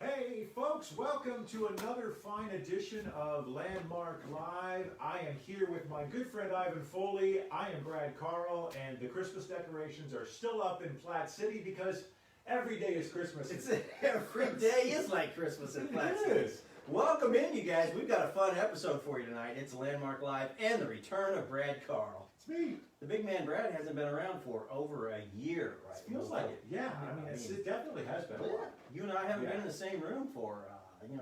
Hey folks, welcome to another fine edition of Landmark Live. I am here with my good friend Ivan Foley. I am Brad Carl, and the Christmas decorations are still up in Platte City because every day is Christmas. Every day is like Christmas in Platte City. It is. Welcome in, you guys. We've got a fun episode for you tonight. It's Landmark Live and the return of Brad Carl. It's me. The big man Brad hasn't been around for over a year, right? It feels like it. Yeah, it definitely has been a while. You and I haven't been in the same room for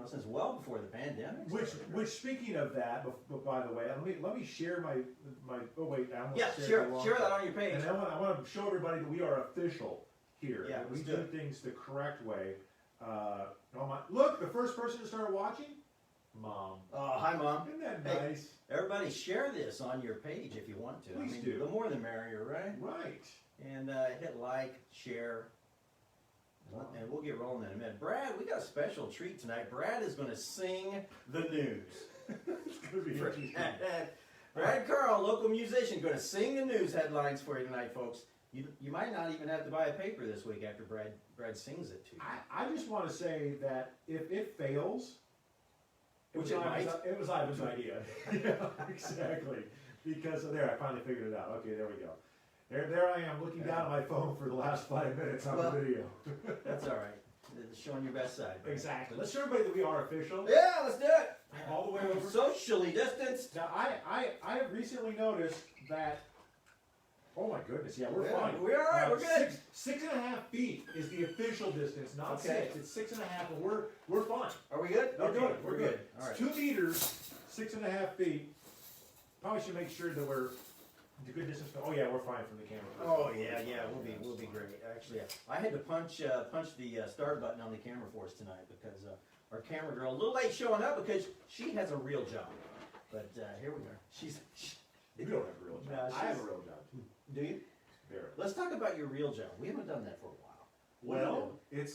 since well before the pandemic. Which speaking of that, by the way, let me share my oh wait, I almost share that on your page. And I want to show everybody that we are official here. Yeah, we do things the correct way. Look, the first person to start watching, Mom. Oh, hi, Mom. Isn't that nice? Everybody share this on your page if you want to. Please do. The more the merrier, right? Right. And hit like, share, and we'll get rolling in a minute. Brad, we got a special treat tonight. Brad is going to sing the news. It's going to be interesting. Brad Carl, local musician, going to sing the news headlines for you tonight, folks. You might not even have to buy a paper this week after Brad sings it to you. I just want to say that if it fails, it was Ivan's idea. Yeah, exactly. Because I finally figured it out. Okay, there we go. There I am looking down at my phone for the last 5 minutes on the video. That's all right. It's showing your best side. Right? Exactly. Let's show everybody that we are official. Yeah, let's do it. All the way over. Socially distanced. Now, I have recently noticed that, oh my goodness, yeah, we're fine. We're all right, we're good. 6.5 feet is the official distance, not 6. It's 6.5, and we're fine. Are we good? We're good. We're good. All right. 2 meters, 6.5 feet. Probably should make sure that we're the good distance. Oh yeah, we're fine from the camera. Oh yeah, we'll be great. Actually, I had to punch the start button on the camera for us tonight because our camera girl a little late showing up because she has a real job. But here we are. You don't have a real job. I have a real job too. Do you? Very. Let's talk about your real job. We haven't done that for a while. Well, it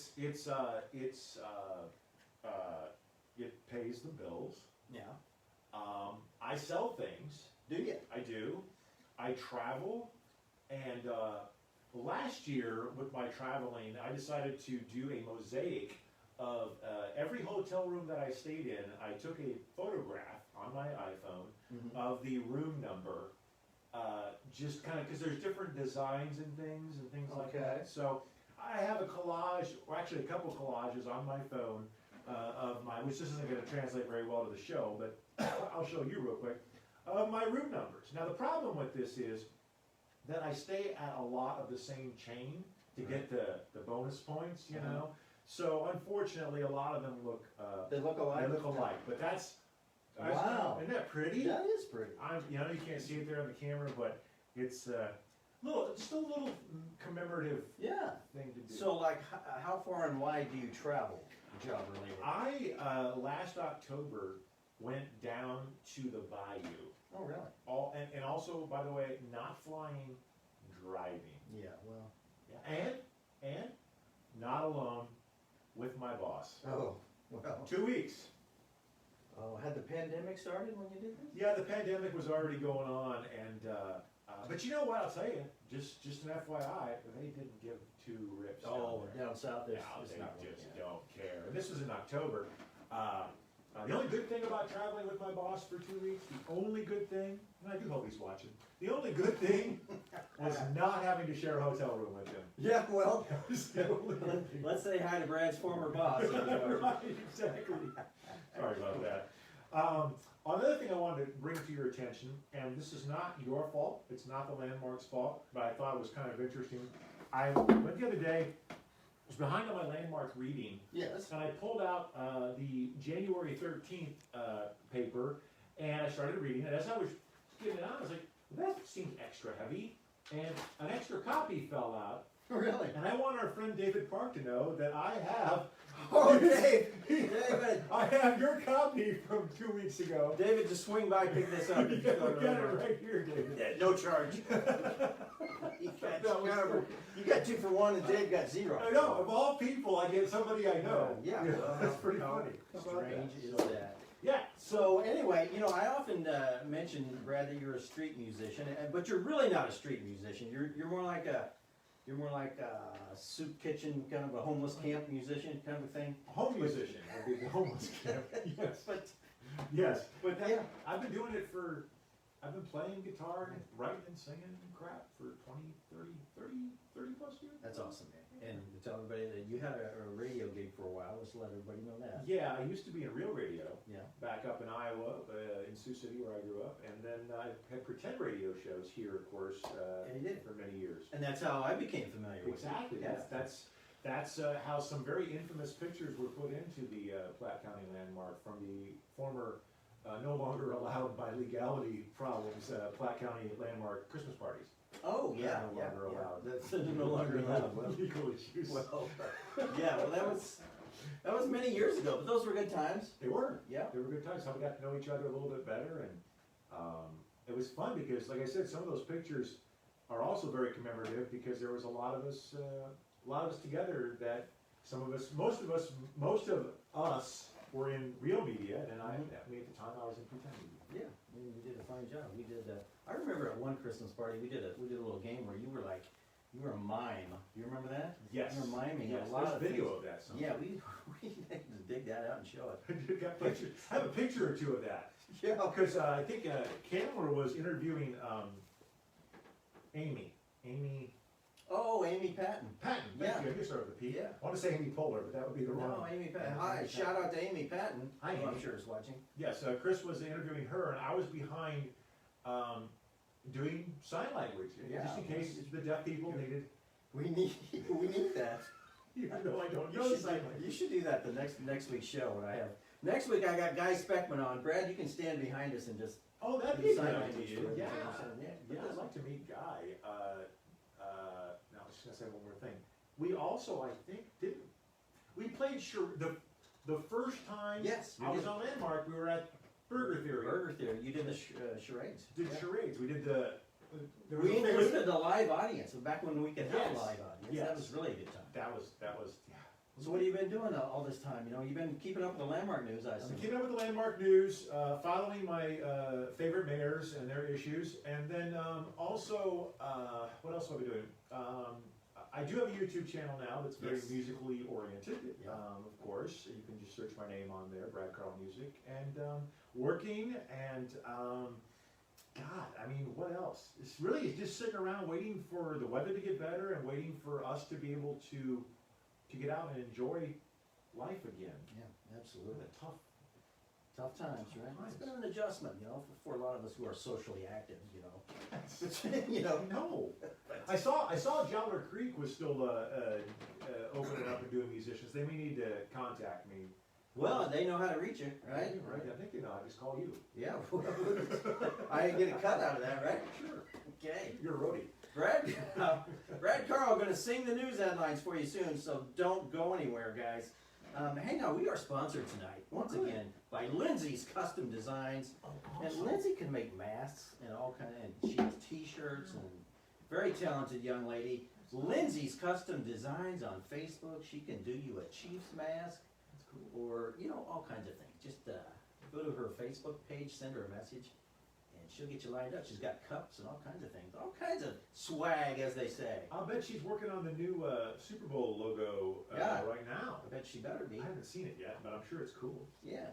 pays the bills. Yeah. I sell things. Do you? I do. I travel, and last year with my traveling, I decided to do a mosaic of every hotel room that I stayed in. I took a photograph on my iPhone of the room number, just kind of because there's different designs and things like that. So I have a collage, or actually a couple collages on my phone of which this isn't going to translate very well to the show, but I'll show you real quick. Of my room numbers. Now the problem with this is that I stay at a lot of the same chain to get the bonus points, you know. So unfortunately, a lot of them look they look alike. They look alike, but that's wow. Isn't that pretty? That is pretty. You know, you can't see it there on the camera, but it's just a little commemorative thing to do. So, like, how far and wide do you travel, job related? I last October went down to the bayou. Oh, really? And also, by the way, not flying, driving. Yeah, well. Yeah, and not alone, with my boss. Oh, well. 2 weeks. Oh, had the pandemic started when you did this? Yeah, the pandemic was already going on, and but you know what? I'll tell you, just an FYI, they didn't give 2 rips. Down south, they just don't care. And this was in October. The only good thing about traveling with my boss for 2 weeks, the only good thing, and I do hope he's watching, the only good thing was not having to share a hotel room with him. Yeah, well, let's say hi to Brad's former boss. Right, exactly. Sorry about that. Another thing I wanted to bring to your attention, and this is not your fault, it's not the Landmark's fault, but I thought it was kind of interesting. I went the other day, I was behind on my Landmark reading. Yes. And I pulled out the January 13th paper, and I started reading it. As I was getting it out, I was like, that seems extra heavy. And an extra copy fell out. Really? And I want our friend David Park to know that I have... Oh, David! I have your copy from 2 weeks ago. David, just swing by, pick this up. You got it right here, David. Yeah, no charge. You got 2 for 1 and Dave got 0. I know. Of all people, I get somebody I know. Yeah. That's pretty funny. Strange is that. Yeah. So anyway, I often mention, Brad, that you're a street musician, but you're really not a street musician. You're more like You're more like a soup kitchen, kind of a homeless camp musician kind of a thing. Home musician would be the homeless camp. Yes. But Yes. But that, Yeah. I've been doing it for, I've been playing guitar and writing and singing and crap for 20, 30 plus years. that's awesome, man. And to tell everybody that you had a radio gig for a while, let's let everybody know that. Yeah, I used to be in real radio. Yeah. Back up in Iowa, in Sioux City where I grew up, and then I had pretend radio shows here, of course, Yeah, you did. for many years. And that's how I became familiar with Exactly. it. That's how some very infamous pictures were put into the Platte County Landmark from the former, no longer allowed by legality problems, Platte County Landmark Christmas parties. Oh, yeah, No yeah, longer yeah. allowed. That's no longer allowed. Well, Legal issues. well, yeah, well, that was many years ago, but those were good times. They were. Yeah. They were good times. How we got to know each other a little bit better, and it was fun because, like I said, some of those pictures are also very commemorative because there was a lot of us together. That most of us were in real media, and at the time I was in pretend media. Yeah, you did a fine job. We did. I remember at one Christmas party we did a little game where you were a mime. Do you remember that? Yes. You were miming Yes, a lot there's of video things. of that. Yeah, we had to dig that out and show it. I have a picture or two of that. Yeah. Because I think Candler was interviewing Amy. Oh, Amy Patton. Patton. Yeah. Thank you. I guess I with the P. Yeah. I want to say Amy Poehler, but that would be the wrong. No, Amy Patton. Yeah, Hi, Amy shout out to Amy Patton. Hi, who I'm Amy. sure is watching. Yes, Chris was interviewing her, and I was behind doing sign language, Yeah. just in case the deaf people needed. We need that. Even though I don't You know should, sign language. you should do that the next week's show when I have. Next week I got Guy Speckman on. Brad, you can stand behind us and just Oh, that'd do be a sign good language idea. for Yeah. Yeah, Yeah, I'd like to meet Guy. Now I was just gonna say one more thing. We also, I think, we played the first time Yes, we I was did. on Landmark, we were at Burger Theory. Burger Theory. You did the charades. Did Yeah. charades. We did there was We a famous- included the live audience back when we could have Yes. live audience. Yes. That was really a good time. That was yeah. So what have you been doing all this time? You know, you've been keeping up with the Landmark news, I I've assume. been keeping up with the Landmark news, following my favorite mayors and their issues, and then also, what else have I been doing? I do have a YouTube channel now that's very Yes. musically oriented, Yeah. of course. You can just search my name on there, Brad Carl Music, and working, and God, I mean, what else? It's really just sitting around waiting for the weather to get better and waiting for us to be able to get out and enjoy life again. Yeah, absolutely. What a tough. Tough times, right? Times. It's been an adjustment, you know, for a lot of us who are socially active, you know. You know. No. I saw Jowler Creek was still opening up and doing musicians. They may need to contact me. Well, they know how to reach you, right? Right. I think they know. I just call you. Yeah. I didn't get a cut out of that, right? Sure. Okay. You're a roadie. Brad Carl going to sing the news headlines for you soon, so don't go anywhere, guys. Hey, now we are sponsored tonight once again by Lindsay's Custom Designs, and Lindsay can make masks and all kind of T-shirts, and very talented young lady. Lindsay's Custom Designs on Facebook. She can do you a Chiefs mask, That's cool. or all kinds of things. Just go to her Facebook page, send her a message, and she'll get you lined up. She's got cups and all kinds of things, all kinds of swag, as they say. I'll bet she's working on the new Super Bowl logo Yeah. right now. I bet she better be. I haven't seen it yet, but I'm sure it's cool. Yeah,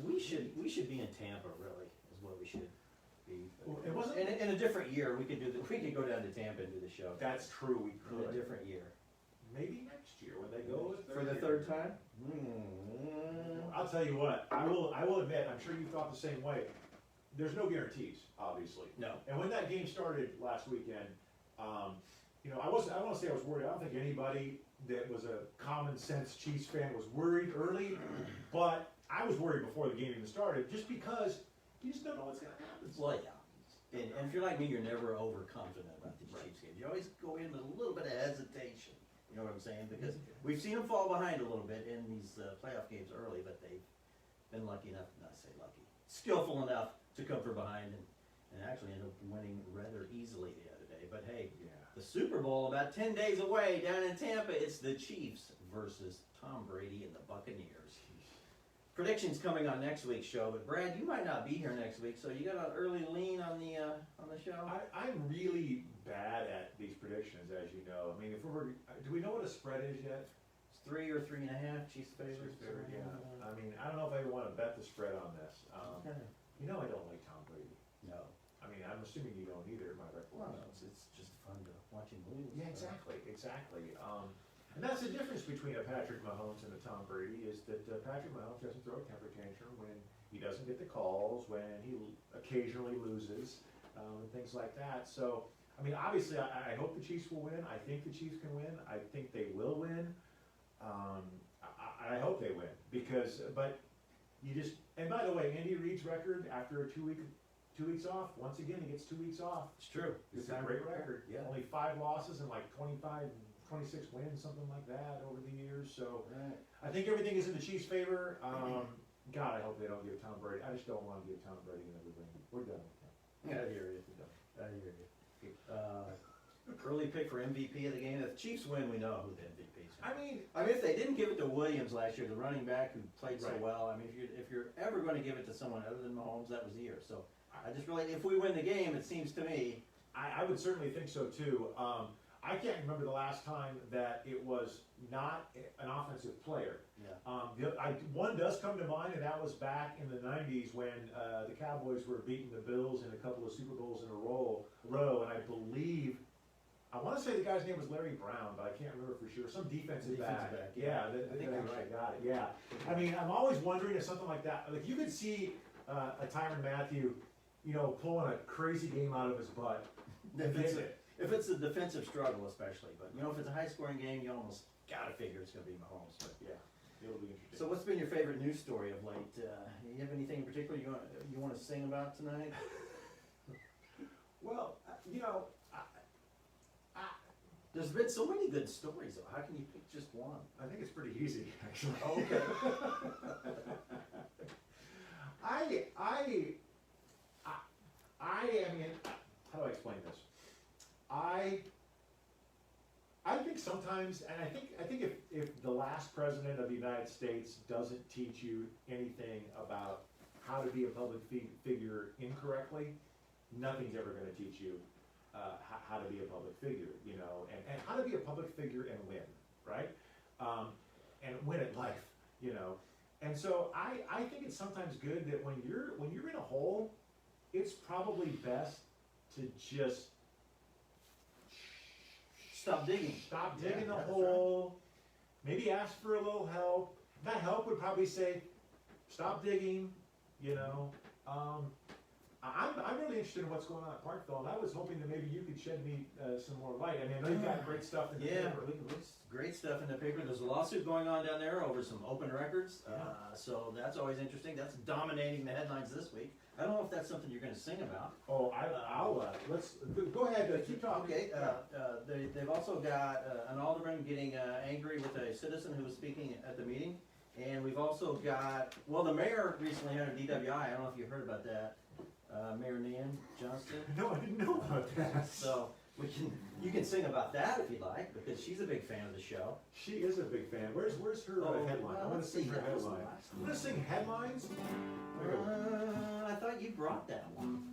we should be in Tampa. Really, is what we should be. Well, it wasn't- in a different year. We could go down to Tampa and do the show. That's true. We In a could. different year. Maybe next year when they go For the year. third time. I'll tell you what, I will admit, I'm sure you thought the same way. There's no guarantees, obviously. No. And when that game started last weekend, you know, I don't want to say I was worried. I don't think anybody that was a common sense Chiefs fan was worried early, but I was worried before the game even started, just because you just don't know what's going to happen. Well, yeah. And if you're like me, you're never overconfident about these Chiefs games. You always go in with a little bit of hesitation. You know what I'm saying? Because we've seen them fall behind a little bit in these playoff games early, but they've been lucky enough, not say lucky, skillful enough to come from behind and actually end up winning rather easily the other day. But hey, Yeah. the Super Bowl about 10 days away down in Tampa. It's the Chiefs versus Tom Brady and the Buccaneers. predictions coming on next week's show, but Brad, you might not be here next week, so you got an early lean on the show? I'm really bad at these predictions, as you know. I mean, if we were, do we know what a spread is yet? It's 3 or 3.5, Chiefs favorite. Yeah. I mean, I don't know if I even want to bet the spread on this. Okay. You know, I don't like Tom Brady. No. I mean, I'm assuming you don't either, my Well, recollection. it's just fun to watch him lose. Yeah, exactly. And that's the difference between a Patrick Mahomes and a Tom Brady is that Patrick Mahomes doesn't throw a temper tantrum when he doesn't get the calls, when he occasionally loses, and things like that. So, I mean, obviously, I hope the Chiefs will win. I think the Chiefs can win. I think they will win. I hope they win but you just, and by the way, Andy Reid's record after a 2 weeks off, once again, he gets 2 weeks off. It's true. It's a great record. Yeah. Only 5 losses and like 26 wins, something like that over the years. So Right. I think everything is in the Chiefs' favor. God, I hope they don't give Tom Brady. I just don't want to give Tom Brady another ring. We're done with him. Yeah, I hear you. I hear you. Early pick for MVP of the game. If the Chiefs win, we know who the MVP is. I mean, if they didn't give it to Williams last year, the running back who played so Right. well, I mean, if you're ever going to give it to someone other than Mahomes, that was the year. So I just really, if we win the game, it seems to me. I would certainly think so too. I can't remember the last time that it was not an offensive player. Yeah. One does come to mind, and that was back in the 90s when the Cowboys were beating the Bills in a couple of Super Bowls in a row, and I believe, I want to say the guy's name was Larry Brown, but I can't remember for sure. Some defensive back. Yeah. Yeah, I think that you're actually right. got it. Yeah. I mean, I'm always wondering if something like that, like you could see a Tyrann Mathieu, pulling a crazy game out of his butt. If it's a defensive struggle, especially, but if it's a high-scoring game, you almost gotta figure it's gonna be Mahomes. But Yeah, it'll be interesting. so, what's been your favorite news story of late? You have anything in particular you want to sing about tonight? Well, There's been so many good stories, though. How can you pick just one? I think it's pretty easy, actually. Okay. I mean, how do I explain this? I think sometimes, and I think if the last president of the United States doesn't teach you anything about how to be a public figure incorrectly, nothing's ever going to teach you how to be a public figure, and how to be a public figure and win, right? And win at life, And so I think it's sometimes good that when you're in a hole, it's probably best to just Stop digging. Stop digging the that's hole. Maybe ask for a little help. That help would probably say, stop digging. I'm really interested in what's going on at Parkville, and I was hoping that maybe you could shed me some more light. I mean, I know you've got great stuff in the Yeah, paper. great stuff in the paper. There's a lawsuit going on down there over some open records, Yeah. so that's always interesting. That's dominating the headlines this week. I don't know if that's something you're going to sing about. Oh, I'll let's go ahead. Keep talking. Okay. They've also got an alderman getting angry with a citizen who was speaking at the meeting, and we've also got the mayor recently had a DWI. I don't know if you heard about that. Mayor Nan Johnston. No, I didn't know about that. So you can sing about that if you'd like, because she's a big fan of the show. She is a big fan. Where's her headline? I want to sing her headline. I'm gonna sing headlines. I thought you brought that one.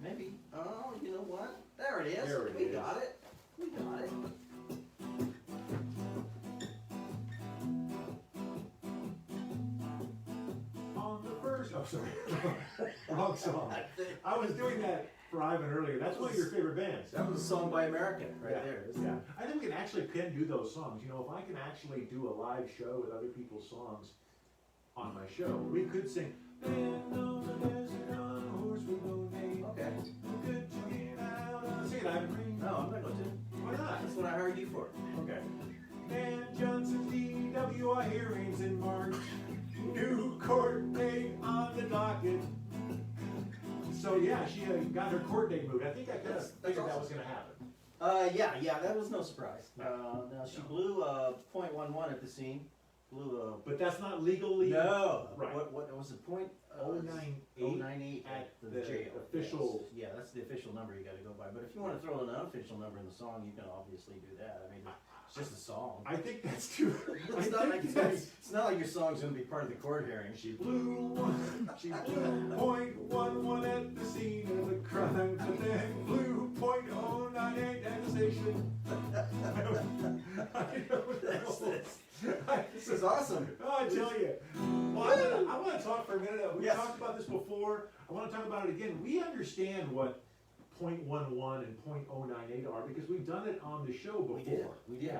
Maybe. Oh, you know what? There it is. There it We is. got it. We got it. On the first. Oh, sorry. Wrong song. I was doing that for Ivan earlier. That's one of your favorite bands. That was a song by American right Yeah, there. Yeah. I think we can do those songs. If I can actually do a live show with other people's songs on my show, we could sing. "Bend on the desert on a horse with no name. Okay. Good to get out on." Sing it, Ivan. No, I'm not going to. Why not? That's what I hired you for. Okay. Dan Johnson's DWI hearings in March. New court date on the docket. So yeah, she got her court date moved. I think I kind of figured that was going to happen. Yeah, that was no surprise. Now she blew .11 at the scene. But that's not legally. No. Right. What was the point? 098 098 at the the jail. official. Yes. Yeah, that's the official number you got to go by. But if you want to throw an unofficial number in the song, you can obviously do that. I mean, it's just a song. I think that's too. It's not like your song's gonna be part of the court hearing. She blew .11 at the scene of the crime, but then blew .098 at the station. I don't know. This is awesome. Oh, I tell you. Well, I want to talk for a minute. We talked about this before. I want to talk about it again. We understand what .11 and .098 are because we've done it on the show before. We did.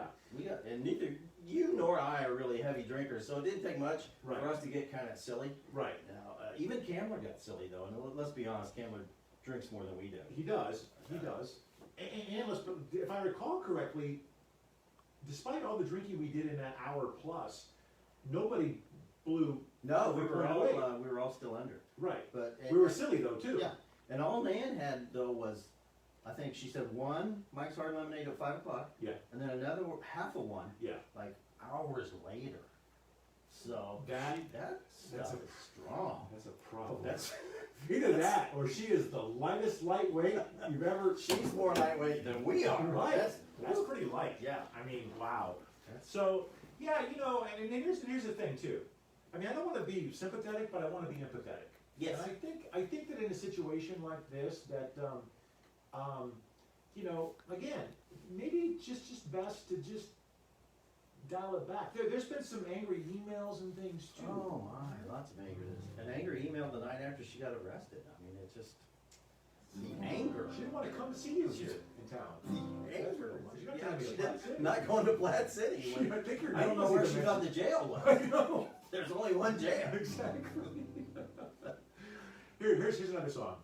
And neither you nor I are really heavy drinkers, so it didn't take much for us to get kind of silly. Right. Now, even Candler got silly though, and let's be honest, Candler drinks more than we do. He does. And if I recall correctly, despite all the drinking we did in that hour plus, nobody blew. No, we were all still under. Right. But we were silly though too. Yeah. And all Nan had though was, I think she said one Mike's Hard Lemonade at 5 o'clock. Yeah. And then another half of one. Yeah. Like hours later. So that's strong. That's a problem. That's either that or she is the lightest lightweight you've ever. She's more lightweight than we are. Right. That's pretty light. Yeah. I mean, wow. So yeah, you know, and here's the thing too. I mean, I don't want to be sympathetic, but I want to be empathetic. Yes. And I think that in a situation like this, that you know, again, maybe just best to just dial it back. There's been some angry emails and things too. Oh my, lots of anger. An angry email the night after she got arrested. I mean, it's just the anger. She didn't want to come to see you here in town. The anger. Yeah, not going to Platte City. I don't know where she thought the jail was. I know. There's only one jail. Exactly. Here's another song.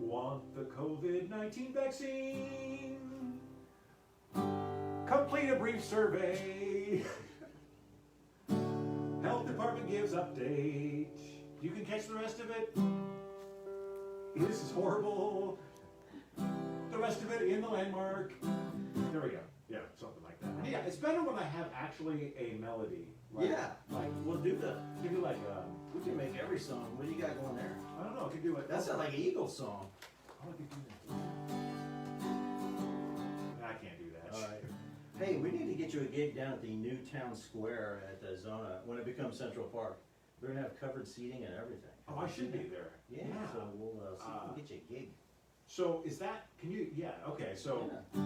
Want the COVID-19 vaccine? Complete a brief survey. Health department gives update. You can catch the rest of it. This is horrible. The rest of it in the Landmark. There we go. Yeah, something like that. Yeah, it's better when I have actually a melody. Like, we'll do like we can make every song. What do you got going there? I don't know. I could do it. That sounds like an Eagles song. Oh, I could do that. I can't do that. All right. Hey, we need to get you a gig down at the new town square at the Zona when it becomes Central Park. We're gonna have covered seating and everything. Oh, I should be there. Yeah. So we'll see if we can get you a gig. So is that? Can you? Yeah. Okay. So. Yeah.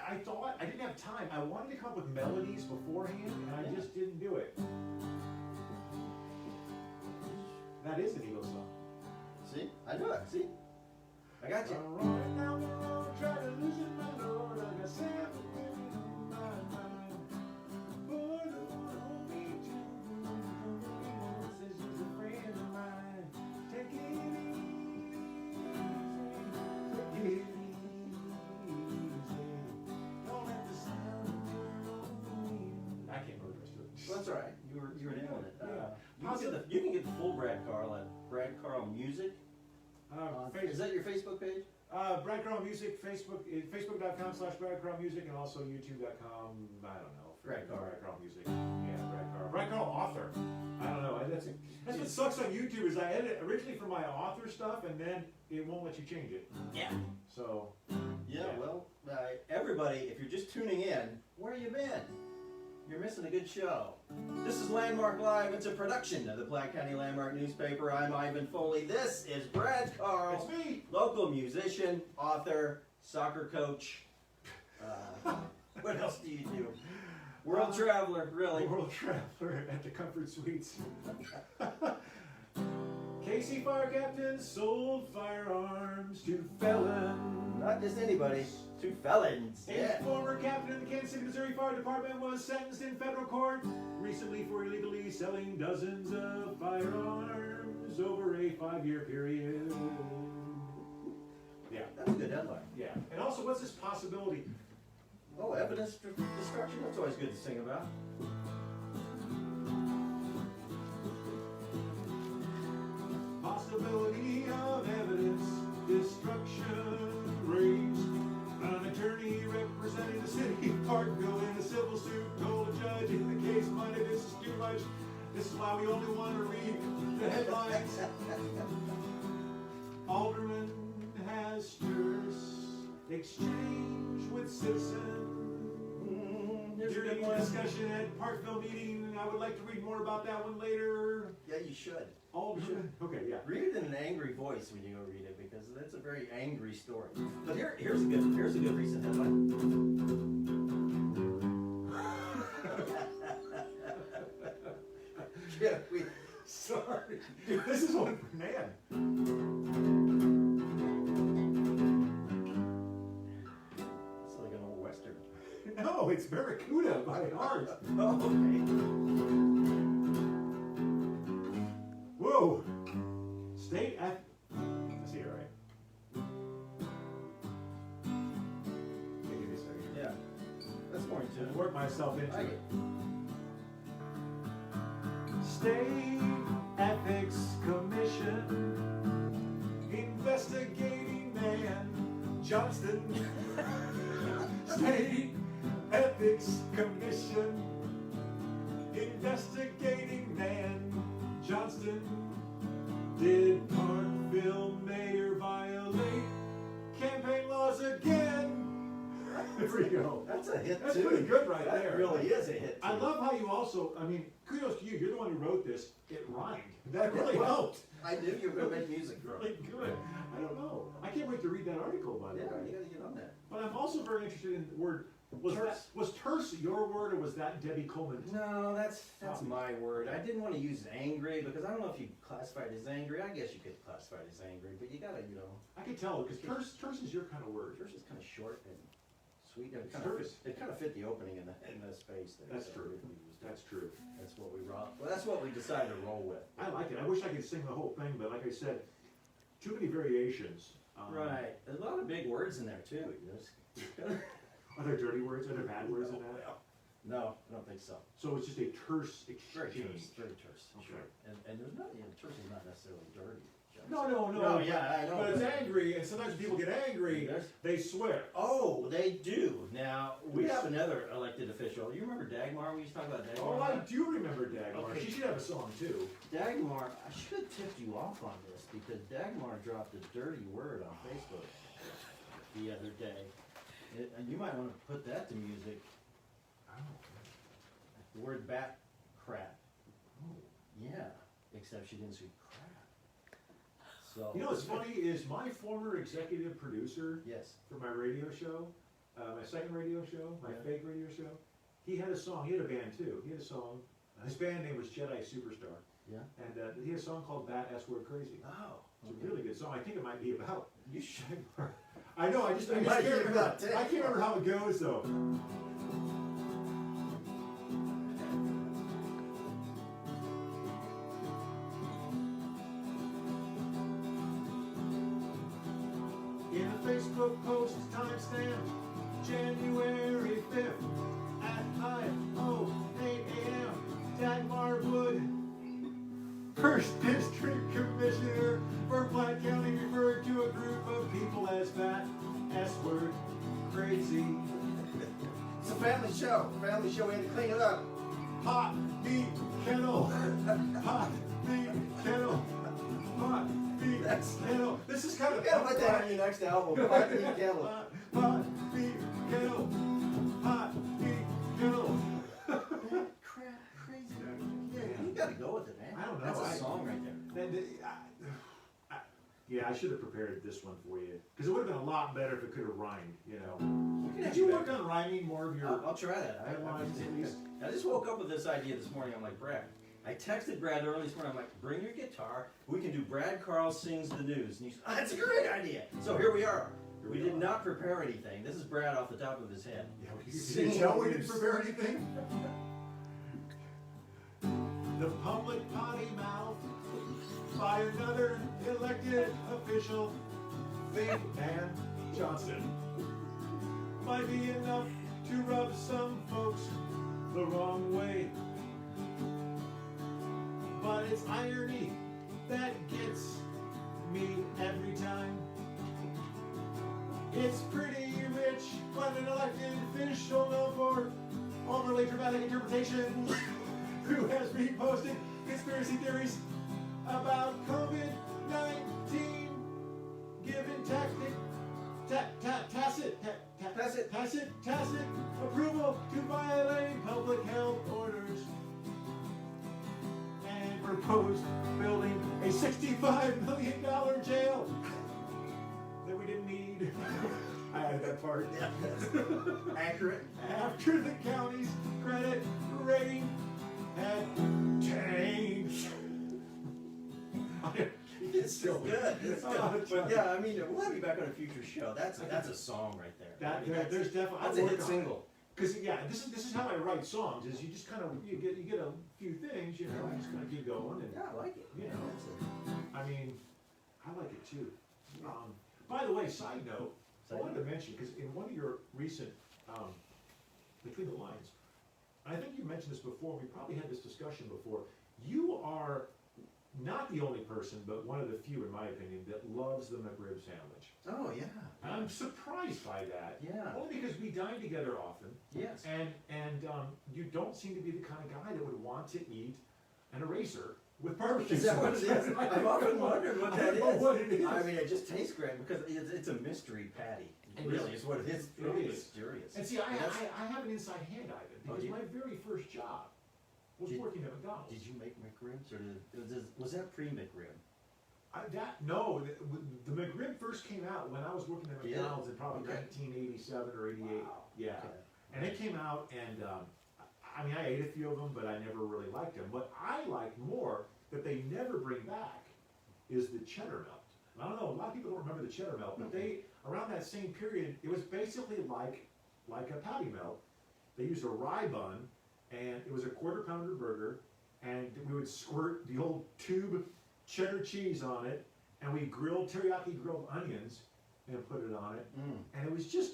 I thought I didn't have time. I wanted to come up with melodies beforehand, and I just didn't do it. That is an Eagles song. See? I do it. See? I got you. Rolling down the road, try to loosen my load. I got seven women on my mind. Boy, the one hold me to. Says she's a friend of mine. Take it easy. Take it easy. I can't remember the rest of it. Well, that's all right. You were nailing it. Yeah. You can get the full Brad Carl at Brad Carl Music. Is that your Facebook page? Brad Carl Music, Facebook.com/Brad Carl Music, and also YouTube.com. I don't know. Brad Carl Music. Yeah, Brad Carl. Brad Carl author. I don't know. That's what sucks on YouTube is I edit it originally for my author stuff, and then it won't let you change it. Yeah. So. Yeah. Well, everybody, if you're just tuning in, where you been? You're missing a good show. This is Landmark Live. It's a production of the Platte County Landmark newspaper. I'm Ivan Foley. This is Brad Carl. It's me. Local musician, author, soccer coach. What else do you do? World traveler, really. World traveler at the Comfort Suites. KC fire captains sold firearms to felons. Not just anybody, to felons. A former captain of the Kansas City, Missouri Fire Department was sentenced in federal court recently for illegally selling dozens of firearms over a 5-year period. Yeah. That's a good headline. Yeah. And also, what's this possibility? Oh, evidence destruction? That's always good to sing about. Possibility of evidence destruction raised. An attorney representing the city of Parkville in a civil suit told a judge in the case Monday, this is too much. This is why we only want to read the headlines. Alderman has stirs exchange with citizen. There's Security discussion at Parkville meeting. I would like to read more about that one later. Yeah, you should. Oh, you should? Okay, yeah. Read it in an angry voice when you go read it, because that's a very angry story. But here's a good recent headline. Yeah, sorry. This is one for Nan. It's like an old western. No, it's Barracuda by heart. Oh, okay. Whoa. State at. I see it right. Okay, give me a second. Yeah. That's more To into work myself into like it. it. State Ethics Commission investigating man Johnston. State Ethics Commission investigating man Johnston. Did Parkville mayor violate campaign laws again? There we go. That's a hit That's too. pretty good right that there. really is a hit. I love how you also, I mean, kudos to you. You're the one who wrote this. It rhymed. That really helped. I knew you were going to make music for Really it. good. I don't know. I can't wait to read that article, by the Yeah, way. you got to get on that. But I'm also very interested in the word. Was terse your word, or was that Debbie Coleman? No, that's my word. I didn't want to use angry because I don't know if you classify it as angry. I guess you could classify it as angry, but you gotta, I could tell because terse is your kind of word. yours is kind of short and sweet. It Terse. kind of fit the opening in the space there. That's so true. we used it. That's true. That's what we rock. Well, that's what we decided to roll with. I like it. I wish I could sing the whole thing, but like I said, too many variations. Right. There's a lot of big words in there too. Are there dirty words? Are there bad words in that? No, I don't think so. So it's just a terse Very exchange. terse. Very terse. Okay. Sure. And there's not. Terse is not necessarily dirty. No. No, yeah, I know. But it's angry, and sometimes people get angry. They swear. Oh, they do. Now, we have another elected official. You remember Dagmar? We used to talk about Dagmar. Oh, I do remember Dagmar. Okay. She should have a song too. Dagmar, I should have tipped you off on this because Dagmar dropped a dirty word on Facebook the other day. And you might want to put that to music. The word bat crap. Oh. Yeah, except she didn't say crap. So. You know what's funny is my former executive producer Yes. for my radio show, my second radio show, my Yeah. fake radio show, he had a song. He had a band too. He had a song. His band name was Jedi Superstar. Yeah. And he had a song called Bat S Word Crazy. Oh. It's a really good song. I think it might be about. You should. I know. I just It can't might be remember. about that. I can't remember how it goes though. In a Facebook post timestamp, January 5th at 5:08 a.m. Dagmar Wood, First District Commissioner for Platte County, referred to a group of people as fat, S-word, crazy, It's a family show. Family show. We had to clean it up. hot meat kennel, hot meat kennel, hot meat kennel. This is kind of You gotta put that on your next album. Hot Meat Kettle. Hot meat kennel, hot meat kennel. Crap, crazy. Yeah, you gotta go with it, man. I don't know. That's a I- song right there. Yeah, I should have prepared this one for you because it would have been a lot better if it could have rhymed. Did you work on rhyming more of your? I'll try that. headlines at least? I just woke up with this idea this morning. I'm like, Brad. I texted Brad early this morning. I'm like, bring your guitar. We can do Brad Carl Sings the News. And he's, that's a great idea. So here we are. We did not prepare anything. This is Brad off the top of his head. Yeah, did you tell we didn't prepare anything? The public potty mouth by another elected official, Big Man Johnson, might be enough to rub some folks the wrong way. But it's irony that gets me every time. It's pretty rich when an elected official known for overly dramatic interpretations who has reposted conspiracy theories about COVID-19, given tacit approval to violate proposed building a $65 million jail that we didn't need. I added that part. Yeah, that's accurate. After the county's credit rating had tanked. It's still good. It's good. But yeah, yeah, I mean, we'll have you back on a future show. That's a song right there. I mean, there's definitely that's a hit single. Because yeah, this is how I write songs. Is you just kind of you get a few things, you know, just kind of keep going, and Yeah, I like it. you know, I mean, I like it too. By the way, side note, I wanted to mention because in one of your recent Between the Lines, I think you mentioned this before. We probably had this discussion before. You are not the only person, but one of the few, in my opinion, that loves the McRib sandwich. Oh yeah. And I'm surprised by that. Yeah. Only because we dine together often, Yes. and you don't seem to be the kind of guy that would want to eat an eraser with barbecue Is that what sauce. it is? I've often wondered what that I don't know is. what it is. I mean, it just tastes great because it's a mystery patty. It Really, is. is what it is. It's It really is. mysterious. And see, I have an inside hand, Ivan, Oh, because do you? my very first job was Did- working at McDonald's. Did you make McRibs or was that pre-McRib? The McRib first came out when I was working at Yeah. McDonald's in probably Okay. 1987 or 88. Wow. Yeah. Okay. And it came out, and I mean, I ate a few of them, but I never really liked them. What I like more that they never bring back is the cheddar melt. And I don't know, a lot of people don't remember the cheddar melt, but they, around that same period, it was basically like a patty melt. They used a rye bun, and it was a quarter-pounder burger, and we would squirt the old tube cheddar cheese on it, and we grilled teriyaki grilled onions and put it on it, and it was just,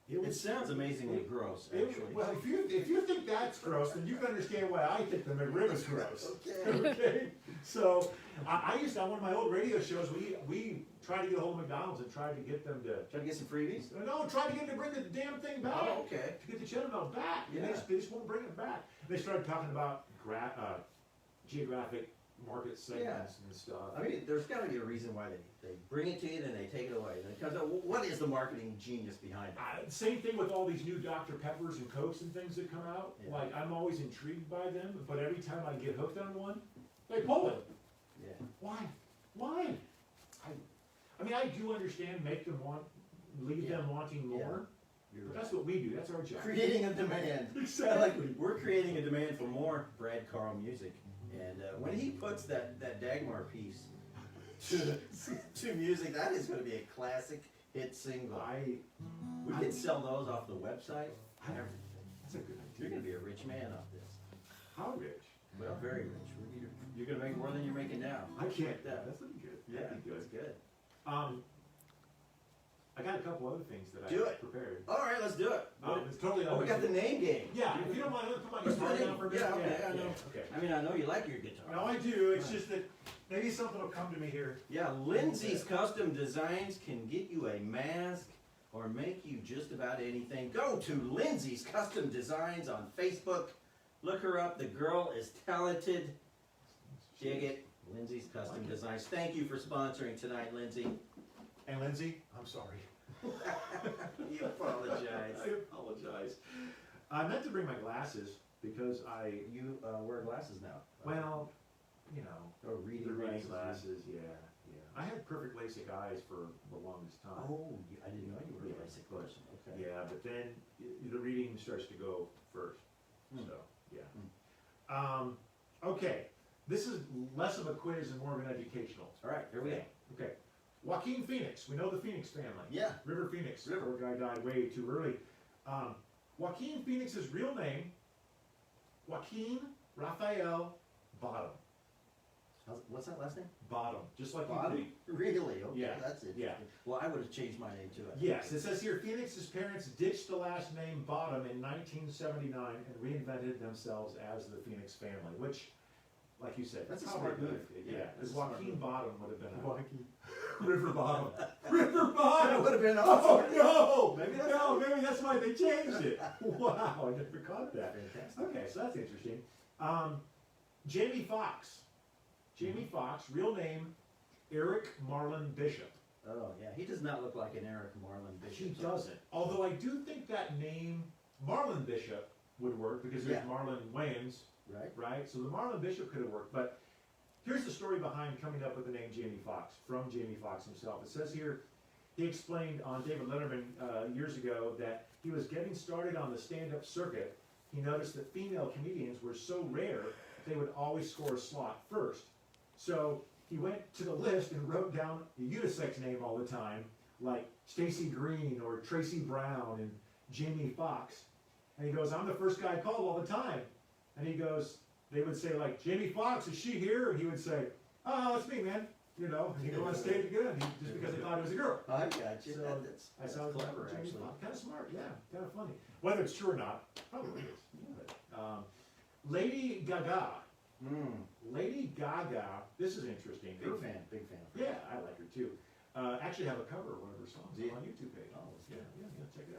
It sounds amazingly gross, actually. well, if you think that's gross, then you can understand why I think the McRib is gross. Okay. Okay. So I used to, on one of my old radio shows, we tried to get a hold of McDonald's and tried to get them to. Try to get some freebies? No, tried to get them to bring the damn thing back. Oh, okay. To get the cheddar melt back. And Yeah. they just won't bring it back. They started talking about geographic market segments and stuff. I mean, there's got to be a reason why they bring it to you and they take it away. Because what is the marketing genius behind it? Same thing with all these new Dr. Peppers and Cokes and things that come out. Yeah. Like, I'm always intrigued by them, but every time I get hooked on one, they pull it. Yeah. Why? Why? I mean, I do understand leave them wanting more, You're but right. that's what we do. That's our job. Creating a demand. Exactly. We're creating a demand for more Brad Carl music. And when he puts that Dagmar piece to music, that is going to be a classic hit single. We could sell those off the website. That's a good You're idea. going to be a rich man off this. How rich? Well, very rich. You're going to make more than you're making now. I can't. That. That's pretty good. Yeah, That'd be that's good. good. I got a couple other things that Do I it. prepared. All right, let's do it. It's totally Oh, we got the name game. Yeah, if you don't mind, come on, you Let's slow put it down in. for a bit. Yeah, okay, I know. Okay. I mean, I know you like your guitar. No, I do. It's just that maybe something will come to me here. Yeah, Lindsay's Custom Designs can get you a mask or make you just about anything. Go to Lindsay's Custom Designs on Facebook. Look her up. The girl is talented. Dig it. Lindsay's Custom Designs. Thank you for sponsoring tonight, Lindsay. And Lindsay, I'm sorry. You apologize. I apologize. I meant to bring my glasses because You wear glasses now. well, you know, Oh, reading the reading glasses. glasses, yeah. I had perfect LASIK eyes for the longest time. Oh, I didn't know you were a Yeah, basic but- person. Okay. Yeah, but then the reading starts to go first. Hmm. So, yeah. Okay, this is less of a quiz and more of an educational. All right, here we go. Okay. Joaquin Phoenix, we know the Phoenix family. Yeah. River Phoenix. River. Poor guy died way too early. Joaquin Phoenix's real name, Joaquin Raphael Bottom. What's that last name? Bottom, just like Bottom? you think. Really? Okay, Yeah, that's it. yeah. Well, I would have changed my name to it. Yes, it says here, Phoenix's parents ditched the last name Bottom in 1979 and reinvented themselves as the Phoenix family, which, like you said, That's a probably smart good. move. Yeah, Yeah, because that's a smart Joaquin move. Bottom would have been River Bottom. River That Bottom! would have been Oh awesome. no! Maybe that's maybe that's why they changed it. Wow, I never caught that. Fantastic. Okay, so that's interesting. Jamie Foxx. Jamie Foxx, real name, Eric Marlon Bishop. Oh, yeah. He does not look like an Eric Marlon He Bishop. doesn't. Although I do think that name, Marlon Bishop, would work because there's Yeah. Marlon Wayans, Right? right? So the Marlon Bishop could have worked, but here's the story behind coming up with the name Jamie Foxx, from Jamie Foxx himself. It says here, he explained on David Letterman years ago that he was getting started on the stand-up circuit. He noticed that female comedians were so rare, they would always score a slot first. So he went to the list and wrote down a unisex name all the time, like Stacey Green or Tracy Brown and Jamie Foxx. And he goes, I'm the first guy called all the time. And he goes, they would say like, Jamie Foxx, is she here? And he would say, oh, it's me, man. You know, and he'd go on stage again, just because they thought it was a girl. I got you. So That's clever, actually. Kind of smart, yeah, kind of funny. Whether it's true or not, probably is. But, Lady Gaga. Lady Gaga, this is interesting. Big fan. Yeah, I like her too. Actually have a cover of one of her songs on YouTube page. Oh, yeah, check it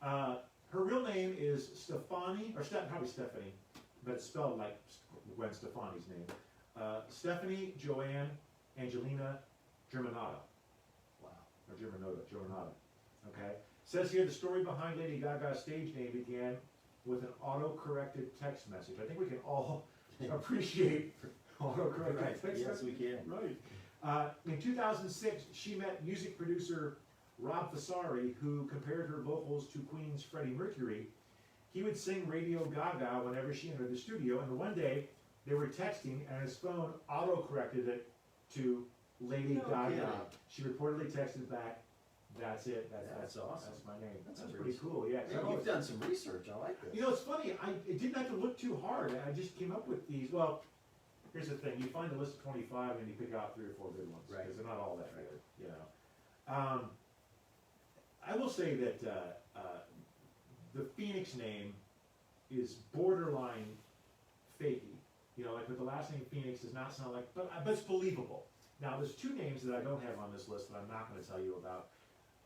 out. Her real name is Stefani, or probably Stephanie, but it's spelled like Gwen Stefani's name. Stephanie Joanne Angelina Germanotta. Wow. Or Germanotta. Okay. Says here the story behind Lady Gaga's stage name began with an auto-corrected text message. I think we can all appreciate auto-corrected text message. Yes, we can. Right. In 2006, she met music producer Rob Fasari, who compared her vocals to Queen's Freddie Mercury. He would sing Radio Gaga whenever she entered the studio, and one day they were texting, and his phone auto-corrected it to Lady Gaga. Kidding. She reportedly texted back, that's it, That's awesome. That's my name. That's That's pretty cool, yeah. You've done some research, I like this. You know, it's funny, it didn't have to look too hard, I just came up with these, well, here's the thing, you find a list of 25 and you pick out 3 or 4 good ones, Right. because they're not all that good, you know. I will say that the Phoenix name is borderline fakey. You know, like with the last name Phoenix does not sound like, but it's believable. Now, there's 2 names that I don't have on this list that I'm not going to tell you about.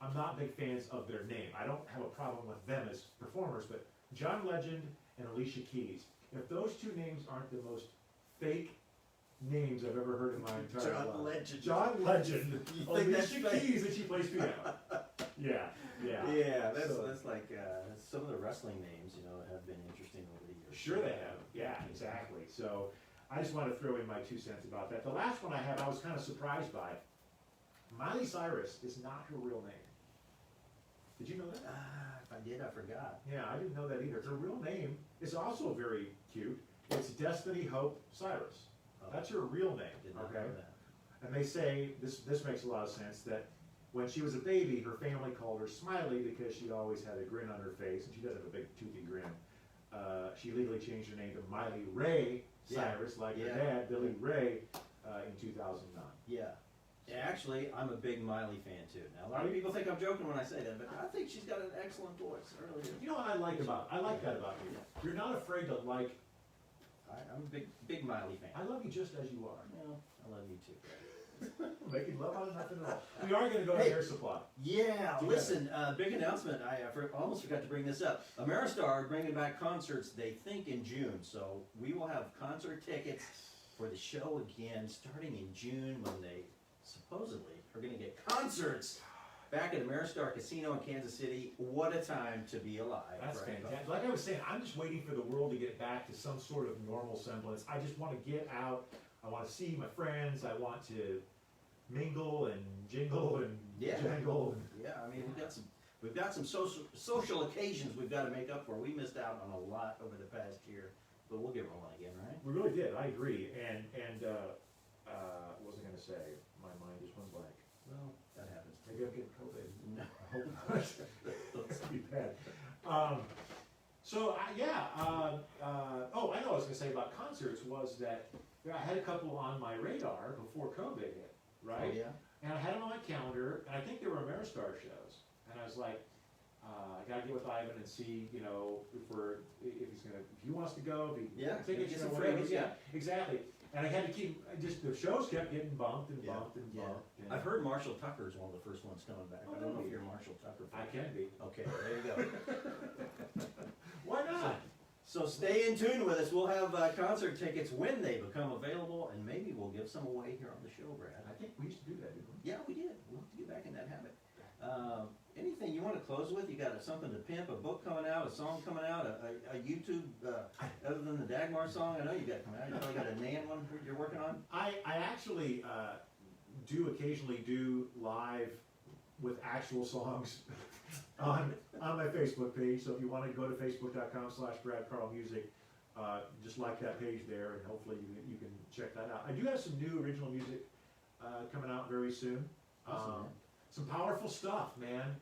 I'm not big fans of their name. I don't have a problem with them as performers, but John Legend and Alicia Keys. If those 2 names aren't the most fake names I've ever heard in my entire life. John Legend. John Legend. You think that's Alicia fake? Keys, and she plays piano. Yeah. Yeah, that's So- like some of the wrestling names, you know, have been interesting over the years. Sure they have, yeah, exactly. So I just want to throw in my 2 cents about that. The last one I have, I was kind of surprised by. Miley Cyrus is not her real name. Did you know that? If I did, I forgot. Yeah, I didn't know that either. Her real name is also very cute. It's Destiny Hope Cyrus. That's her real name, Did not okay? know that. And they say, this makes a lot of sense, that when she was a baby, her family called her Smiley because she always had a grin on her face, and she does have a big toothy grin. She legally changed her name to Miley Ray Cyrus, like her dad, Billy Ray, in 2009. Yeah. Actually, I'm a big Miley fan too. Now, a lot of people think I'm joking when I say that, but I think she's got an excellent voice. I really do. You know what I like that about you? You're not afraid to like. I'm a big Miley fan. I love you just as you are. Well, I love you too. Making love out of nothing at all. We are going to go to Air Supply. Yeah, listen, big announcement. I almost forgot to bring this up. Ameristar are bringing back concerts, they think, in June. So we will have concert tickets for the show again starting in June, when they supposedly are going to get concerts back at Ameristar Casino in Kansas City. What a time to be alive. That's right? fantastic. Like I was saying, I'm just waiting for the world to get back to some sort of normal semblance. I just want to get out. I want to see my friends. I want to mingle and jingle and jangle. Yeah, I mean, we've got some social occasions we've got to make up for. We missed out on a lot over the past year, but we'll get rolling again, right? We really did. I agree. And what was I going to say? My mind just went blank. Well, that happens. Maybe I'm getting COVID. No. I hope not. That's be bad. Oh, I know what I was going to say about concerts was that I had a couple on my radar before COVID hit, right? Oh, yeah? And I had them on my calendar, and I think they were Ameristar shows. And I was like, I gotta get with Ivan and see, you know, if he wants to go, if he get you some know, whatever. freebies, Yeah, exactly. And I had to keep, the shows kept getting bumped and bumped and bumped. And I've heard Marshall Tucker is one of the first ones coming back. I don't know if you're a Marshall Tucker fan. I can be. Okay, there you go. Why not? So stay in tune with us. We'll have concert tickets when they become available, and maybe we'll give some away here on the show, Brad. I think we used to do that, didn't we? Yeah, we did. We'll have to get back in that habit. Anything you want to close with? You got something to pimp, a book coming out, a song coming out, a YouTube Other than the Dagmar song, I know you got coming out. You probably got a Nan one you're working on. I actually do occasionally do live with actual songs on my Facebook page. So if you want to go to facebook.com/BradCarlMusic, just like that page there, and hopefully you can check that out. I do have some new original music coming out very soon. Awesome, man. Some powerful stuff, man.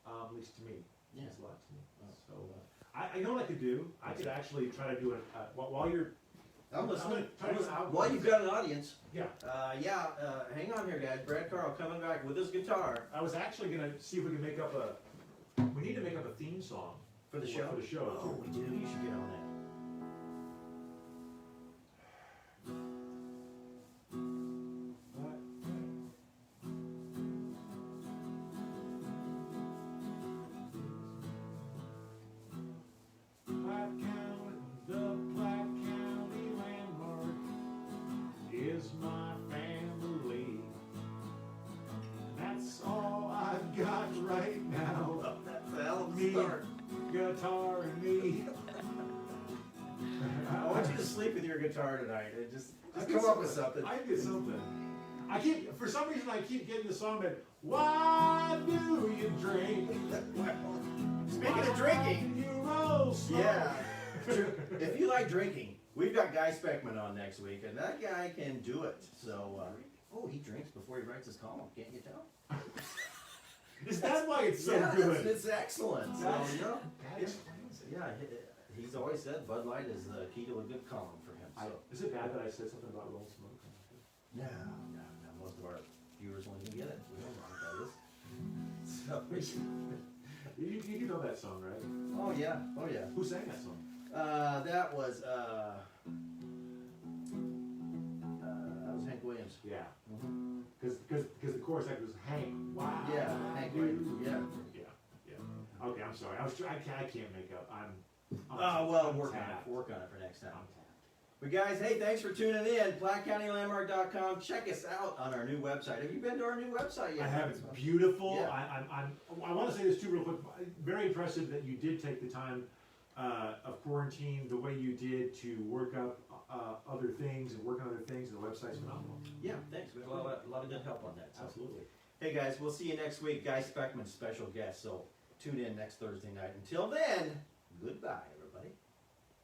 At least to me. Yeah. Means a lot to me. So I know what I could do. I could actually try to do it while you're. I'm listening. I'm gonna try to- Well, you've got an audience. Yeah. Hang on here, guys. Brad Carl coming back with his guitar I was actually gonna see if we can make up we need to make up a theme song for the show. For the show. Oh, we do. You should get on that. Platte County, the Platte County Landmark is my family. That's all I've got right now. Oh, that's a hell of a Me, start. guitar, and me. I want you to sleep with your guitar tonight and just I come get up with something. I get something. For some reason, I keep getting the song that, why do you drink? Speaking of drinking, Why do you roll slow? yeah. If you like drinking, we've got Guy Speckman on next week, and that guy can do it. So, he drinks before he writes his column. Can't you tell? Is that why it's so Yeah, good? it's excellent. So, That's- you know, That explains it. yeah, he's always said Bud Light is the key to a good column for him. So. Is it bad that I said something about roll smoke? No. Most of our viewers won't even get it. We don't know what that is. So, You know that song, right? oh yeah. Who sang that song? That was Hank Williams. Yeah. Mm-hmm. Because the chorus act was Hank. Wow. Yeah, Hank Williams. Yeah. Yeah. Okay, I'm sorry. I can't make up. I'm Well, work on tapped. it. Work on it for next time. I'm tapped. But guys, hey, thanks for tuning in. PlatteCountyLandmark.com. Check us out on our new website. Have you been to our new website yet? I have. It's beautiful. Yeah. I want to say this too real quick. Very impressive that you did take the time of quarantine the way you did to work up other things and work on other things. And the website's phenomenal. Yeah, thanks. We have a lot of good help on that. So. Absolutely. Hey guys, we'll see you next week. Guy Speckman, special guest. So tune in next Thursday night. Until then, goodbye.